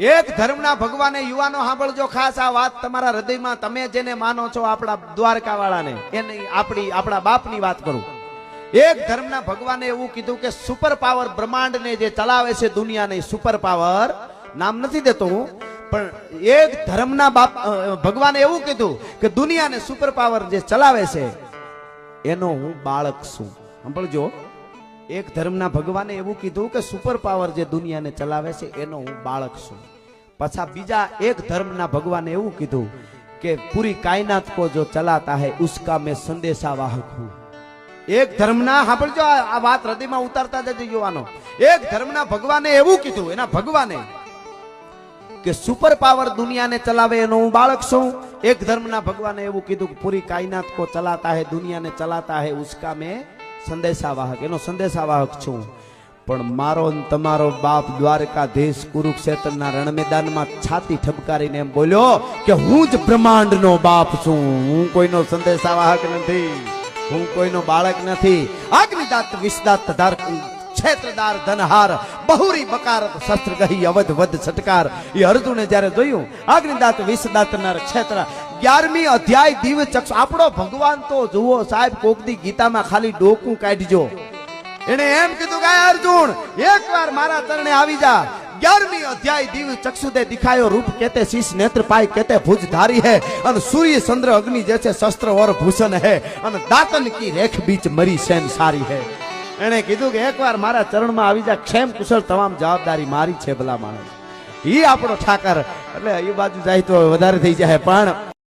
એક ધર્મના ભગવાને યુવાનો સાંભળજો ખાસ આ વાત તમારા હૃદયમાં, તમે જેને માનો છો આપણા દ્વારકા વાળાને, એની આપણા બાપની વાત કરું. એક ધર્મના ભગવાને એવું કીધું કે સુપર પાવર બ્રહ્માંડને જે ચલાવે છે દુનિયાને, સુપર પાવર નામ નથી દેતો હું, પણ એક ધર્મના ભગવાને એવું કીધું કે દુનિયાને સુપર પાવર જે ચલાવે છે એનો હું બાળક છું. સાંભળજો, એક ધર્મના ભગવાને એવું કીધું કે સુપર પાવર જે દુનિયાને ચલાવે છે એનો હું બાળક છું. પાછા બીજા એક ધર્મના ભગવાને એવું કીધું કે પૂરી કાયનાત को जो चलाता है उसका मैं संदेशा वाहक हूं. એક ધર્મના, સાંભળજો આ વાત હૃદયમાં ઉતારતા જજો યુવાનો. એક ધર્મના ભગવાને એવું કીધું, એના ભગવાને, કે સુપર પાવર દુનિયાને ચલાવે એનો હું બાળક છું. એક ધર્મના ભગવાને એવું કીધું કે પૂરી કાયનાત को चलाता है दुनियाને चलाता है उसका मैं સંદેશાવાહક, એનો સંદેશાવાહક છું. પણ મારો તમારો બાપ દ્વારકાધીશ કુરુક્ષેત્રના રણ મેદાનમાં છાતી ઠપકારીને એમ બોલ્યો કે હું જ બ્રહ્માંડનો બાપ છું, હું કોઈનો સંદેશાવાહક નથી, હું કોઈનો બાળક નથી. અગ્નિદાત વિષદાત ધાર ક્ષેત્રદાર ધનહાર બહુરી બકારત શસ્ત્ર ગહી અવધ વધ છટકાર. એ અર્જુને જ્યારે જોયું અગ્નિદાત વિષદાતના ક્ષેત્ર 11મી અધ્યાય દિવ ચક્ષુ. આપણો ભગવાન તો જુઓ સાહેબ, કોકદી ગીતામાં ખાલી ડોકું કાઢજો. એને એમ કીધું કે અર્જુન એકવાર મારા ચરણે આવી જા. 11મી અધ્યાય દિવ ચક્ષુ દે દિખાયો રૂપ કેતે શીશ નેત્ર પાય કેતે ભુજ ધારી है અને સૂર્ય ચંદ્ર અગ્નિ जैसे शस्त्र और भूषण है અને દાતન કી રેખ બીચ મરી સેન સારી है. એને કીધું કે એકવાર મારા ચરણમાં આવી જા, ક્ષેમ કુશળ તમામ જવાબદારી મારી છે ભલા માણસ. ઈ આપણો ઠાકર. એટલે એ બાજુ જાય તો વધારે થઈ જાય, પણ